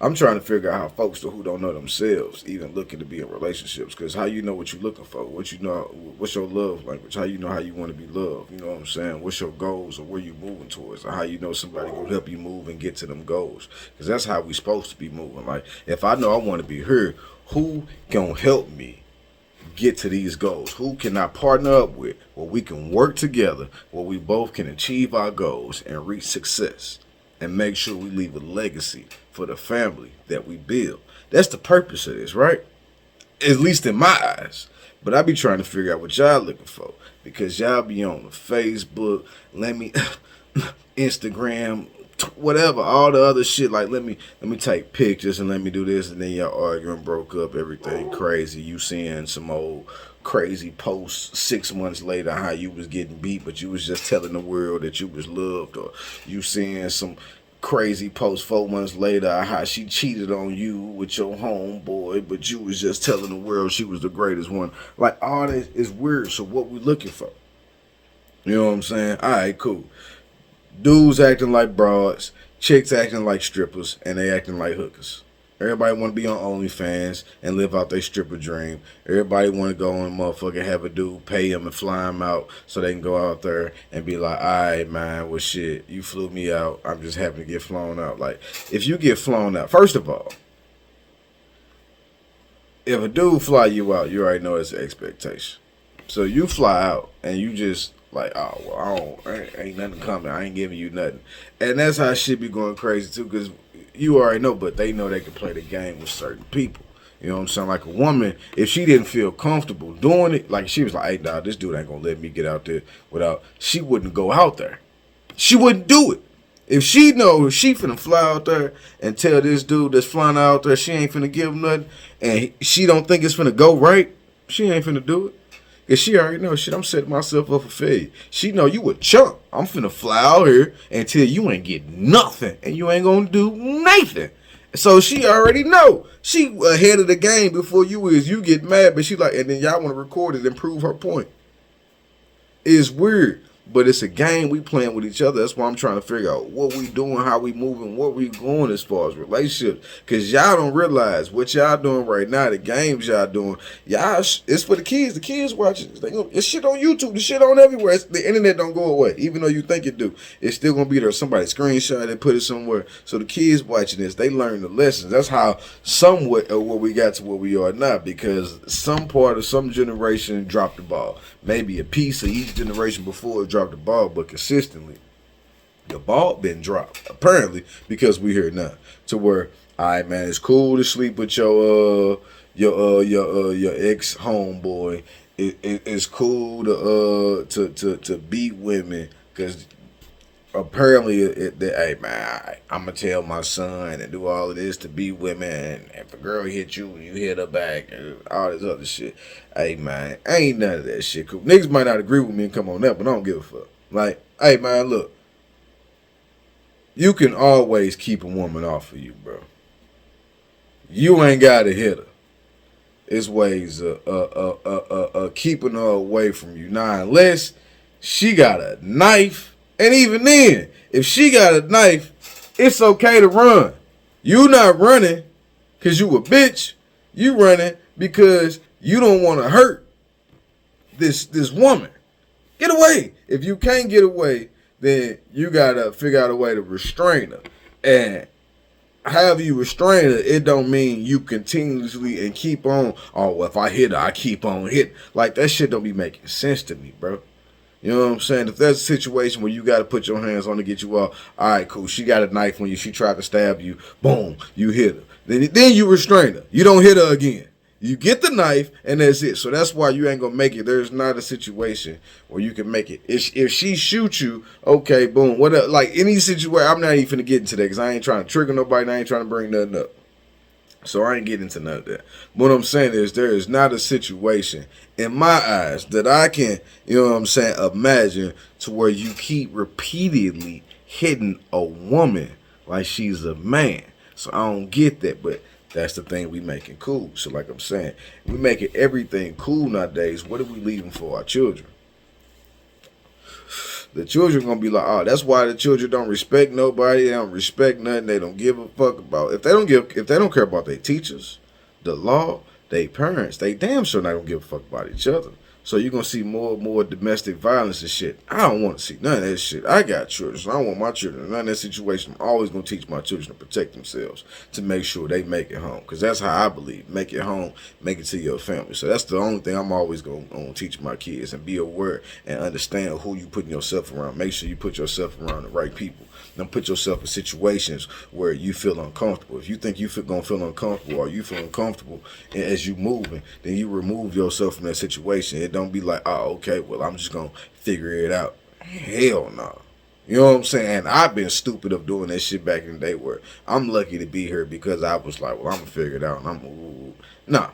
I'm trying to figure out how folks who don't know themselves even looking to be in relationships. Because how you know what you're looking for? What you know? What's your love language? How you know how you want to be loved? You know what I'm saying? What's your goals or where you moving towards? Or how you know somebody gonna help you move and get to them goals? Because that's how we supposed to be moving. Like if I know I want to be here, who gonna help me get to these goals? Who can I partner up with where we can work together, where we both can achieve our goals and reach success and make sure we leave a legacy for the family that we build? That's the purpose of this, right? At least in my eyes. But I be trying to figure out what y'all looking for, because y'all be on the Facebook, Instagram, whatever, all the other shit. Like let me take pictures and let me do this, and then y'all arguing, broke up, everything crazy. You seeing some old crazy posts 6 months later how you was getting beat, but you was just telling the world that you was loved. Or you seeing some crazy post 4 months later how she cheated on you with your homeboy, but you was just telling the world she was the greatest one. Like all this is weird. So what we looking for? You know what I'm saying? All right, cool. Dudes acting like broads, chicks acting like strippers, and they acting like hookers. Everybody want to be on OnlyFans and live out their stripper dream. Everybody want to go and motherfucking have a dude pay him and fly him out so they can go out there and be like, all right, man, well, shit, you flew me out. I'm just happy to get flown out. Like, if you get flown out, first of all, if a dude fly you out, you already know it's an expectation. So you fly out and you just like, oh, well, ain't nothing coming. I ain't giving you nothing. And that's how shit be going crazy, too, because you already know, but they know they can play the game with certain people. You know what I'm saying? Like a woman, if she didn't feel comfortable doing it, like she was like, hey, dog, this dude ain't going to let me get out there without, she wouldn't go out there. She wouldn't do it. If she knows she finna fly out there and tell this dude that's flying out there she ain't finna give him nothing, and she don't think it's finna go right, she ain't finna do it. Cause she already know, shit, I'm setting myself up for failure. She know you a chump. I'm finna fly out here and tell you ain't get nothing and you ain't gonna do nothing. So she already know. She ahead of the game before you is. You get mad, but she like, and then y'all want to record it and prove her point. It's weird. But it's a game we playing with each other. That's why I'm trying to figure out what we doing, how we moving, what we going as far as relationships. Because y'all don't realize what y'all doing right now, the games y'all doing. Y'all, it's for the kids. The kids watching. It's shit on YouTube. The shit on everywhere. The internet don't go away. Even though you think it do. It's still going to be there. Somebody screenshot it, put it somewhere. So the kids watching this, they learn the lessons. That's how somewhat of what we got to where we are now. Because some part of some generation dropped the ball. Maybe a piece of each generation before it dropped the ball, but consistently the ball been dropped apparently, because we here now to where, all right, man, it's cool to sleep with your ex homeboy. It's cool to beat women, because apparently hey man, I'm gonna tell my son and do all of this to beat women, and if a girl hit you, you hit her back and all this other shit. Hey man, ain't none of that shit cool. Niggas might not agree with me and come on that, but I don't give a fuck. Like, hey man, look, you can always keep a woman off of you, bro. You ain't gotta hit her. It's ways keeping her away from you. Now, unless she got a knife, and even then, if she got a knife, it's okay to run. You not running because you a bitch. You running because you don't want to hurt this woman. Get away. If you can't get away, then you got to figure out a way to restrain her. And however you restrain her, it don't mean you continuously and keep on, oh, well, if I hit her, I keep on hitting. Like, that shit don't be making sense to me, bro. You know what I'm saying? If there's a situation where you got to put your hands on to get you off, all right, cool. She got a knife on you. She tried to stab you. Boom. You hit her. Then you restrain her. You don't hit her again. You get the knife, and that's it. So that's why you ain't going to make it. There's not a situation where you can make it. If she shoots you, okay, boom. What? Like, any situation, I'm not even going to get into that because I ain't trying to trigger nobody, and I ain't trying to bring nothing up. So I ain't getting into none of that. What I'm saying is there is not a situation in my eyes that I can, you know what I'm saying, imagine to where you keep repeatedly hitting a woman like she's a man. So I don't get that, but that's the thing we making cool. So like I'm saying, we making everything cool nowadays. What are we leaving for our children? the children gonna be like, oh, that's why the children don't respect nobody. They don't respect nothing. They don't give a fuck about. If they don't care about their teachers, the law, their parents, they damn sure not gonna give a fuck about each other. So you're going to see more and more domestic violence and shit. I don't want to see none of that shit. I got children, so I don't want my children in none of that situation. I'm always going to teach my children to protect themselves, to make sure they make it home. Because that's how I believe. Make it home, make it to your family. So that's the only thing I'm always going to teach my kids, and be aware and understand who you putting yourself around. Make sure you put yourself around the right people. Don't put yourself in situations where you feel uncomfortable. If you think you're going to feel uncomfortable, or you feel uncomfortable as you moving, then you remove yourself from that situation. It don't be like, oh, okay, well, I'm just going to figure it out. Hell no. You know what I'm saying? I've been stupid of doing that shit back in the day, where I'm lucky to be here because I was like, well, I'm going to figure it out. And nah.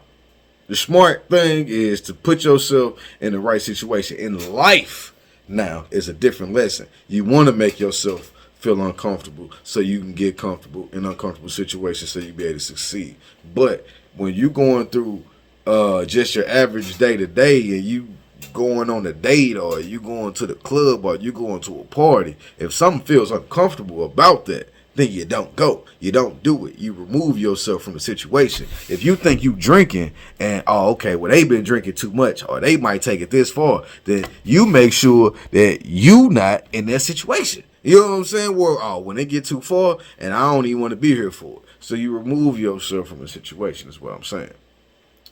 The smart thing is to put yourself in the right situation. In life now is a different lesson. You want to make yourself feel uncomfortable so you can get comfortable in uncomfortable situations so you be able to succeed. But when you going through just your average day to day, and you going on a date, or you going to the club, or you going to a party, if something feels uncomfortable about that, then you don't go. You don't do it. You remove yourself from the situation. If you think you drinking and, oh, okay, well, they been drinking too much, or they might take it this far, then you make sure that you not in that situation. You know what I'm saying? Well, oh, when they get too far, and I don't even want to be here for it. So you remove yourself from the situation is what I'm saying.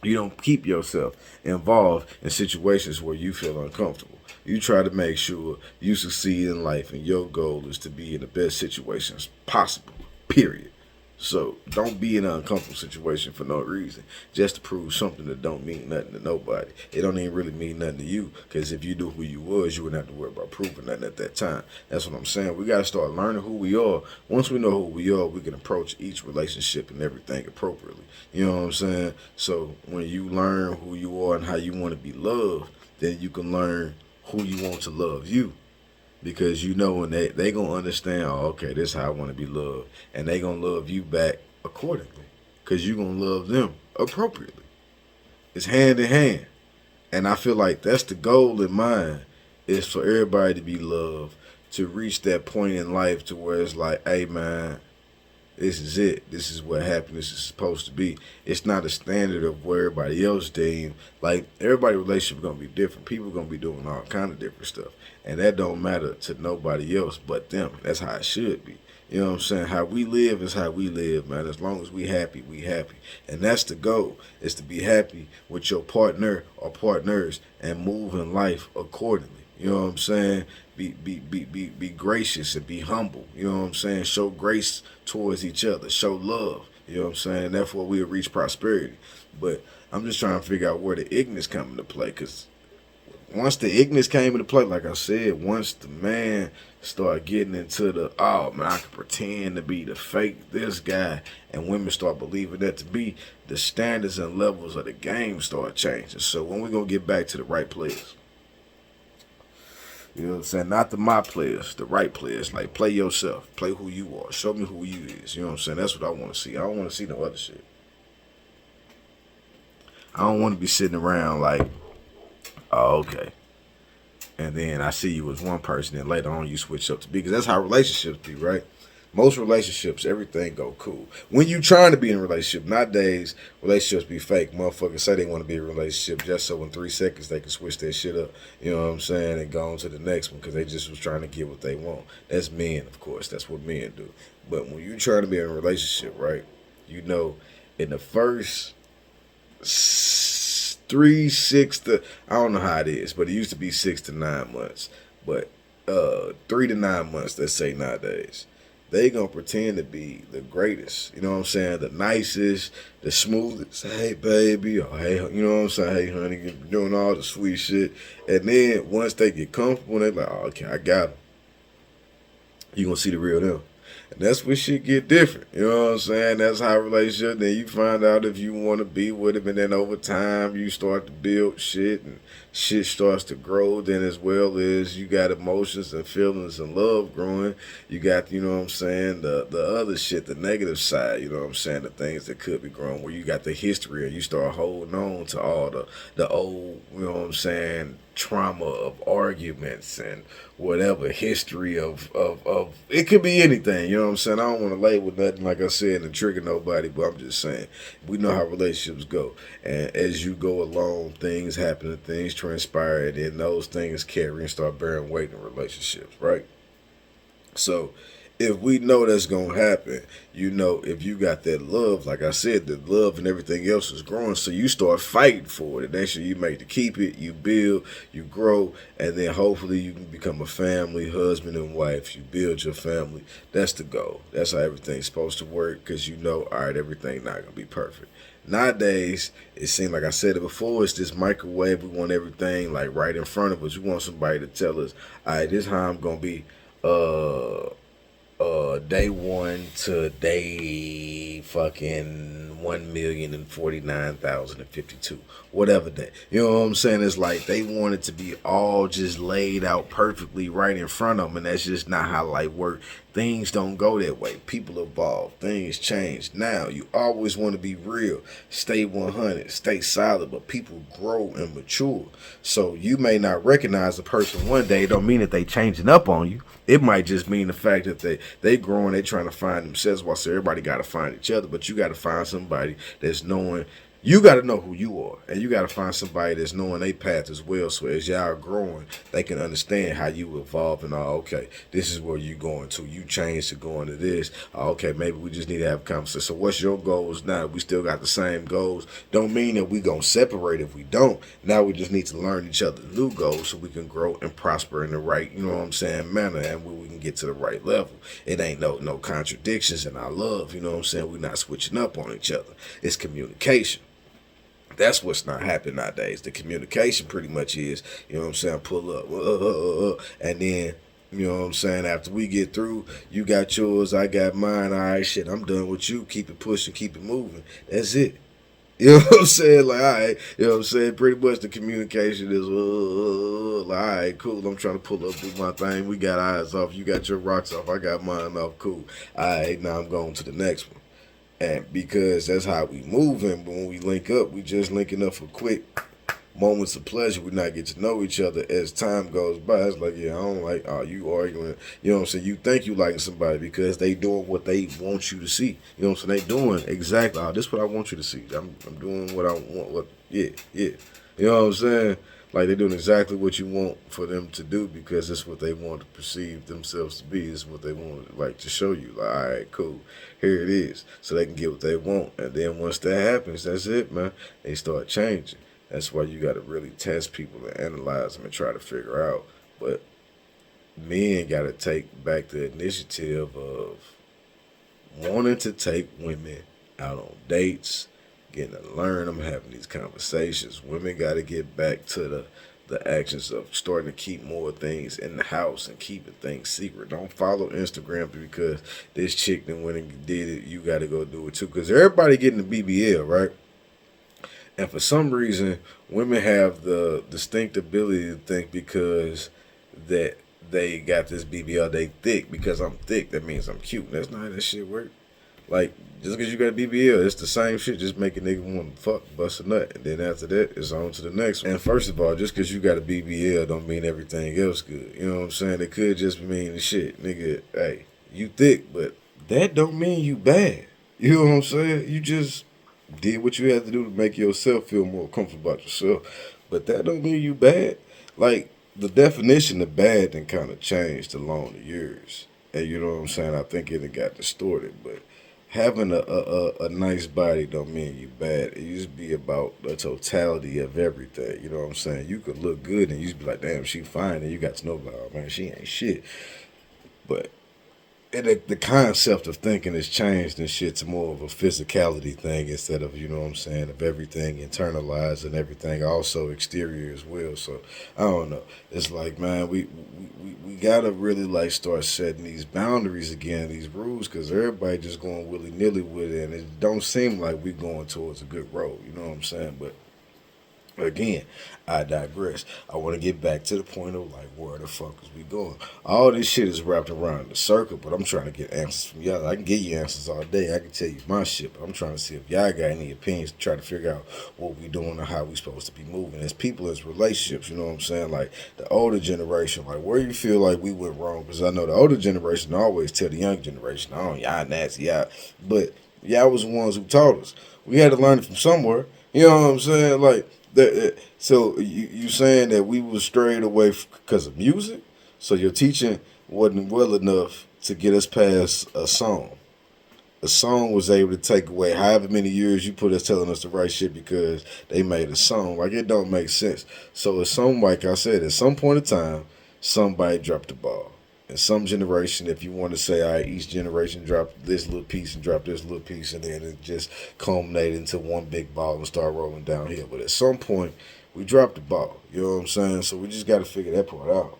You don't keep yourself involved in situations where you feel uncomfortable. You try to make sure you succeed in life, and your goal is to be in the best situations possible, period. So don't be in an uncomfortable situation for no reason, just to prove something that don't mean nothing to nobody. It don't even really mean nothing to you, because if you knew who you was, you wouldn't have to worry about proving nothing at that time. That's what I'm saying. We got to start learning who we are. Once we know who we are, we can approach each relationship and everything appropriately. You know what I'm saying? So when you learn who you are and how you want to be loved, then you can learn who you want to love you. Because you know, when they going to understand, oh, okay, this is how I want to be loved. And they going to love you back accordingly. Because you going to love them appropriately. It's hand in hand. And I feel like that's the goal in mind, is for everybody to be loved, to reach that point in life to where it's like, hey, man, this is it. This is what happiness is supposed to be. It's not a standard of where everybody else deem. Like, everybody's relationship going to be different. People going to be doing all kind of different stuff. And that don't matter to nobody else but them. That's how it should be. You know what I'm saying? How we live is how we live, man. As long as we happy, we happy. And that's the goal, is to be happy with your partner or partners and move in life accordingly. You know what I'm saying? Be gracious and be humble. You know what I'm saying? Show grace towards each other. Show love. You know what I'm saying? Therefore, we'll reach prosperity. But I'm just trying to figure out where the ignorance come into play, because once the ignorance came into play, like I said, once the man start getting into the, oh man, I can pretend to be the fake this guy, and women start believing that to be, the standards and levels of the game start changing. So when we gonna get back to the right players? You know what I'm saying? Not the my players, the right players. Like, play yourself. Play who you are. Show me who you is. You know what I'm saying? That's what I want to see. I don't want to see no other shit. I don't want to be sitting around like, oh, okay. And then I see you as one person, and later on you switch up to be, because that's how relationships be, right? Most relationships, everything go cool. When you trying to be in a relationship, nowadays, relationships be fake. Motherfuckers say they want to be in a relationship just so in 3 seconds they can switch their shit up. You know what I'm saying? And go on to the next one because they just was trying to get what they want. That's men, of course. That's what men do. But when you trying to be in a relationship, right, you know, in the first 3, 6 to, I don't know how it is, but it used to be 6 to 9 months. But 3 to 9 months, let's say nowadays, they gonna pretend to be the greatest. You know what I'm saying? The nicest, the smoothest. Hey, baby. Or hey, you know what I'm saying? Hey, honey, you're doing all the sweet shit. And then once they get comfortable, they're like, oh, okay, I got them. You gonna see the real them. And that's when shit get different. You know what I'm saying? That's how relationship. Then you find out if you want to be with him, and then over time you start to build shit and shit starts to grow. Then as well as you got emotions and feelings and love growing, you got, you know what I'm saying, the other shit, the negative side, you know what I'm saying, the things that could be growing, where you got the history and you start holding on to all the old, you know what I'm saying, trauma of arguments and whatever history of it could be anything, you know what I'm saying. I don't want to label nothing, like I said, and trigger nobody, but I'm just saying we know how relationships go, and as you go along, things happen and things transpire, and then those things carry and start bearing weight in relationships, right? So if we know that's gonna happen, you know, if you got that love, like I said, the love and everything else is growing, so you start fighting for it. And that's you make to keep it, you build, you grow, and then hopefully you can become a family, husband and wife. You build your family. That's the goal. That's how everything's supposed to work, because you know, all right, everything not gonna be perfect. Nowadays, it seems like I said it before, it's this microwave. We want everything like right in front of us. We want somebody to tell us, all right, this is how I'm gonna be uh day one to day fucking 1,049,052, whatever day. You know what I'm saying? It's like they want it to be all just laid out perfectly right in front of them, and that's just not how life works. Things don't go that way. People evolve. Things change. Now, you always want to be real. Stay 100. Stay solid. But people grow and mature. So you may not recognize a person one day. It don't mean that they changing up on you. It might just mean the fact that they growing. They trying to find themselves. Well, so everybody got to find each other. But you got to find somebody that's knowing. You got to know who you are, and you got to find somebody that's knowing their path as well. So as y'all are growing, they can understand how you evolve and all. Okay, this is where you going to. You change to going to this. Okay, maybe we just need to have a conversation. So what's your goals now? We still got the same goals. Don't mean that we gonna separate if we don't. Now we just need to learn each other's new goals so we can grow and prosper in the right, you know what I'm saying, manner, and we can get to the right level. It ain't no contradictions in our love. You know what I'm saying? We're not switching up on each other. It's communication. That's what's not happening nowadays. The communication pretty much is, you know what I'm saying, pull up, and then, you know what I'm saying, after we get through, you got yours, I got mine, all right, shit, I'm done with you, keep it pushing, keep it moving. That's it. You know what I'm saying? Like, all right, you know what I'm saying? Pretty much the communication is, like, all right, cool, I'm trying to pull up, do my thing, we got eyes off, you got your rocks off, I got mine off, cool. All right, now I'm going to the next one. And because that's how we moving, but when we link up, we just linking up for quick moments of pleasure. We not get to know each other as time goes by. It's like, yeah, I don't like, oh, you arguing. You know what I'm saying? You think you liking somebody because they doing what they want you to see. You know what I'm saying? They doing exactly, oh, this is what I want you to see. I'm doing what I want. What, yeah. You know what I'm saying? Like they're doing exactly what you want for them to do because it's what they want to perceive themselves to be. It's what they want like to show you. Like, all right, cool. Here it is. So they can get what they want. And then once that happens, that's it, man. They start changing. That's why you got to really test people and analyze them and try to figure out. But men got to take back the initiative of wanting to take women out on dates, getting to learn them, having these conversations. Women got to get back to the actions of starting to keep more things in the house and keeping things secret. Don't follow Instagram because this chick that went and did it. You got to go do it too. Because everybody getting the BBL, right? And for some reason, women have the distinct ability to think because that they got this BBL, they thick. Because I'm thick, that means I'm cute. That's not how that shit work. Like, just because you got a BBL, it's the same shit. Just make a nigga want to fuck, bust a nut. And then after that, it's on to the next one. And first of all, just because you got a BBL don't mean everything else good. You know what I'm saying? It could just mean the shit. Nigga, hey, you thick, but that don't mean you bad. You know what I'm saying? You just did what you had to do to make yourself feel more comfortable about yourself. But that don't mean you bad. Like, the definition of bad then kind of changed along the years. And you know what I'm saying? I think it got distorted, but having a nice body don't mean you bad. It used to be about the totality of everything. You know what I'm saying? You could look good and you used to be like, damn, she fine. And you got to know, like, oh, man, she ain't shit. But the concept of thinking has changed and shit to more of a physicality thing instead of, you know what I'm saying, of everything internalized and everything also exterior as well. So I don't know. It's like, man, we gotta really like start setting these boundaries again, these rules, because everybody just going willy nilly with it, and it don't seem like we going towards a good road. You know what I'm saying? But Again, I digress. I want to get back to the point of like where the fuck is we going? All this shit is wrapped around the circle, but I'm trying to get answers from y'all. I can give you answers all day. I can tell you my shit, but I'm trying to see if y'all got any opinions to try to figure out what we doing or how we supposed to be moving as people, as relationships. You know what I'm saying? Like the older generation, like where you feel like we went wrong? Because I know the older generation always tell the young generation, "Oh, y'all nasty, y'all," but y'all was the ones who taught us. We had to learn it from somewhere. You know what I'm saying? Like that. So you saying that we was strayed away because of music? So your teaching wasn't well enough to get us past a song. A song was able to take away however many years you put us telling us the right shit because they made a song. Like it don't make sense. So at some, like I said, at some point in time, somebody dropped the ball. In some generation, if you want to say, all right, each generation dropped this little piece and dropped this little piece, and then it just culminated into one big ball and start rolling downhill. But at some point, we dropped the ball. You know what I'm saying? So we just got to figure that part out.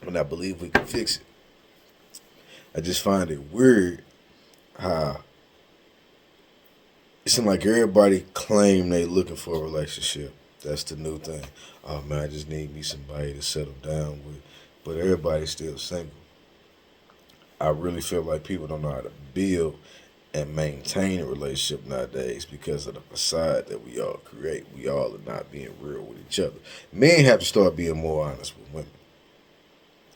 And I believe we can fix it. I just find it weird how it seems like everybody claim they looking for a relationship. That's the new thing. Oh man, I just need me somebody to settle down with. But everybody's still single. I really feel like people don't know how to build and maintain a relationship nowadays because of the facade that we all create. We all are not being real with each other. Men have to start being more honest with women.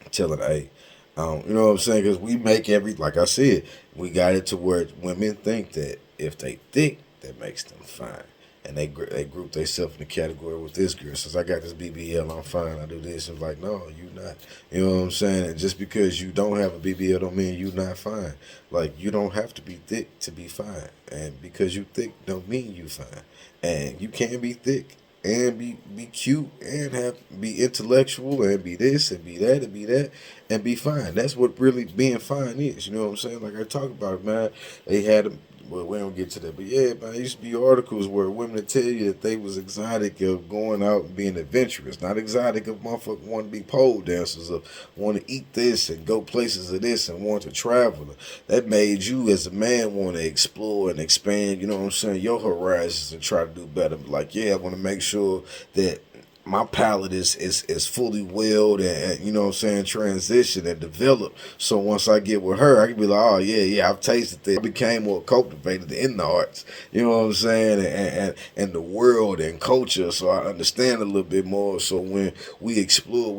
Telling, hey, you know what I'm saying? Because we make like I said, we got it to where women think that if they thick, that makes them fine. And they group themselves in the category with this girl. Since I got this BBL, I'm fine. I do this. And like, no, you not. You know what I'm saying? And just because you don't have a BBL don't mean you not fine. Like, you don't have to be thick to be fine. And because you thick don't mean you fine. And you can be thick and be cute and be intellectual and be this and be that and be that and be fine. That's what really being fine is. You know what I'm saying? Like I talk about it, man. They had them. Well, we don't get to that, but yeah, man, there used to be articles where women would tell you that they was exotic of going out and being adventurous, not exotic of motherfuckers want to be pole dancers, of want to eat this and go places of this and want to travel. That made you as a man want to explore and expand, you know what I'm saying, your horizons and try to do better. Like, yeah, I want to make sure that my palate is fully willed and you know what I'm saying, transition and develop. So once I get with her, I can be like, oh yeah, I've tasted this. I became more cultivated in the arts. You know what I'm saying, and the world and culture. So I understand a little bit more. So when we explore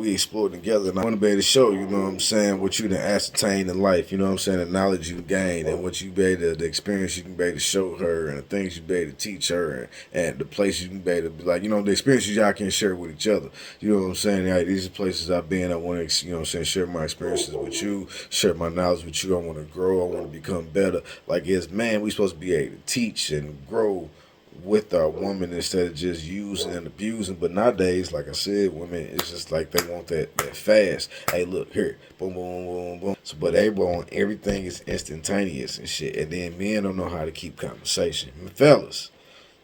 together. And I want to be able to show, you know what I'm saying, what you done ascertained in life. You know what I'm saying, the knowledge you gained and what you be able to, the experience you can be able to show her and the things you be able to teach her and the place you can be able to be like, you know, the experiences y'all can share with each other. You know what I'm saying? Like, these are places I've been. I want to, you know what I'm saying, share my experiences with you, share my knowledge with you. I want to grow. I want to become better. Like, as man, we supposed to be able to teach and grow with our woman instead of just using and abusing. But nowadays, like I said, women, it's just like they want that fast. Hey, look here, boom, boom, boom, boom. So, but everything is instantaneous and shit. And then men don't know how to keep conversation. Fellas,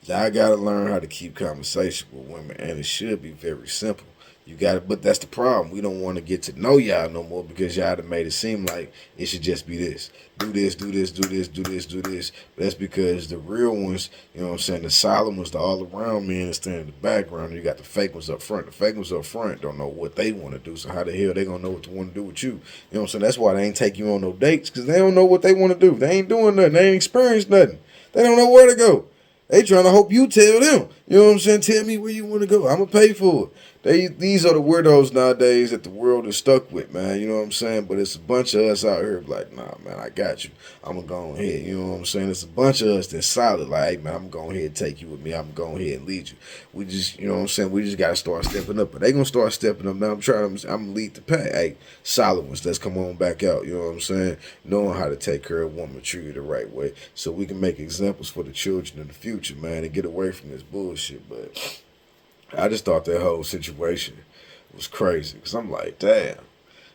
y'all gotta learn how to keep conversation with women, and it should be very simple. You got it, but that's the problem. We don't want to get to know y'all no more because y'all have made it seem like it should just be this. Do this, do this, do this, do this, do this. But that's because the real ones, you know what I'm saying, the solid ones, the all around men that stand in the background. You got the fake ones up front. The fake ones up front don't know what they want to do. So how the hell they gonna know what to want to do with you? You know what I'm saying? That's why they ain't take you on no dates, because they don't know what they want to do. They ain't doing nothing. They ain't experienced nothing. They don't know where to go. They trying to hope you tell them. You know what I'm saying? Tell me where you want to go. I'm going to pay for it. These are the weirdos nowadays that the world is stuck with, man. You know what I'm saying? But it's a bunch of us out here like, nah, man, I got you. I'm going to go ahead. You know what I'm saying? It's a bunch of us that's solid. Like, hey, man, I'm going to go ahead and take you with me. I'm going to go ahead and lead you. We just, you know what I'm saying? We just got to start stepping up. But they going to start stepping up. Now I'm going to lead the pack. Hey, solid ones, let's come on back out. You know what I'm saying? Knowing how to take care of a woman, treat her the right way. So we can make examples for the children in the future, man, and get away from this bullshit. But I just thought that whole situation was crazy. Because I'm like, damn,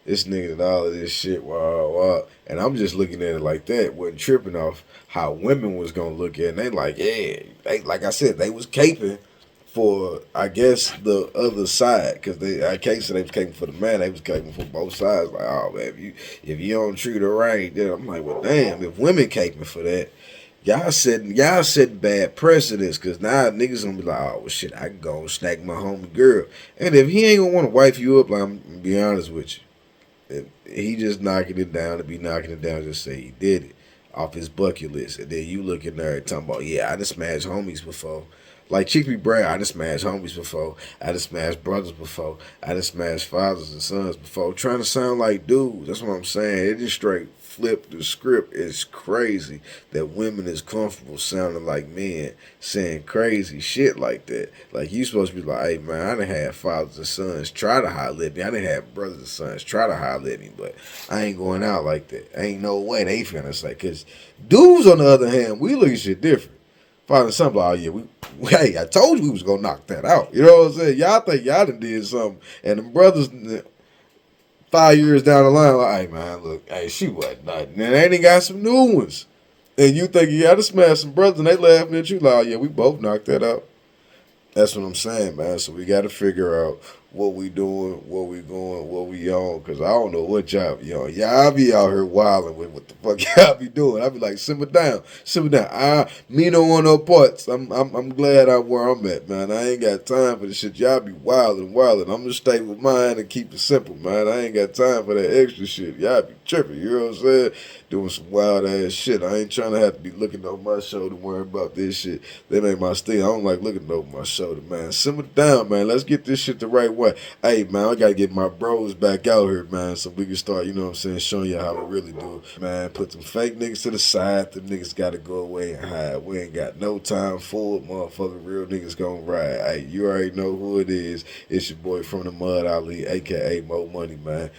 this nigga did all of this shit, wow. And I'm just looking at it like that. Wasn't tripping off how women was going to look at it. And they like, yeah, they, like I said, they was caping for, I guess, the other side. Because I can't say they was caping for the man. They was caping for both sides. Like, oh, man, if you don't treat her right, then I'm like, well, damn, if women caping for that, y'all setting bad precedents, cause now niggas gonna be like, oh well, shit, I can go and snack my homie girl, and if he ain't gonna want to wife you up, like, I'm gonna be honest with you. If he just knocking it down to be knocking it down, just say he did it off his bucket list, and then you looking there and talking about, yeah, I done smashed homies before. Like Chick Brown, I done smashed homies before. I done smashed brothers before. I done smashed fathers and sons before. Trying to sound like dudes. That's what I'm saying. It just straight flipped the script. It's crazy that women is comfortable sounding like men, saying crazy shit like that. Like you supposed to be like, hey man, I done had fathers and sons try to holler at me. I done had brothers and sons try to holler at me, but I ain't going out like that. Ain't no way they finna say. Cause dudes on the other hand, we look at shit different. Father and son, like, oh yeah, hey, I told you we was gonna knock that out. You know what I'm saying? Y'all think y'all done did something, and the brothers 5 years down the line, like, hey man, look, hey, she wasn't nothing, and they done got some new ones, and you think you gotta smash some brothers, and they laughing at you like, oh yeah, we both knocked that out. That's what I'm saying, man. So we got to figure out what we doing, what we going, what we on. Cause I don't know what y'all be on. Y'all be out here wilding with what the fuck y'all be doing. I be like, simmer down, simmer down. Me don't want no parts. I'm glad I'm where I'm at, man. I ain't got time for this shit. Y'all be wilding, wilding. I'm just stay with mine and keep it simple, man. I ain't got time for that extra shit. Y'all be tripping. You know what I'm saying? Doing some wild ass shit. I ain't trying to have to be looking over my shoulder worrying about this shit. That ain't my thing. I don't like looking over my shoulder, man. Simmer down, man. Let's get this shit the right way. Hey, man, I gotta get my bros back out here, man, so we can start, you know what I'm saying, showing you how we really do it. Man, put them fake niggas to the side. Them niggas gotta go away and hide. We ain't got no time for it, motherfucker. Real niggas gonna ride. Hey, you already know who it is. It's your boy from the Mud Ali, a.k.a. Mo Money, man.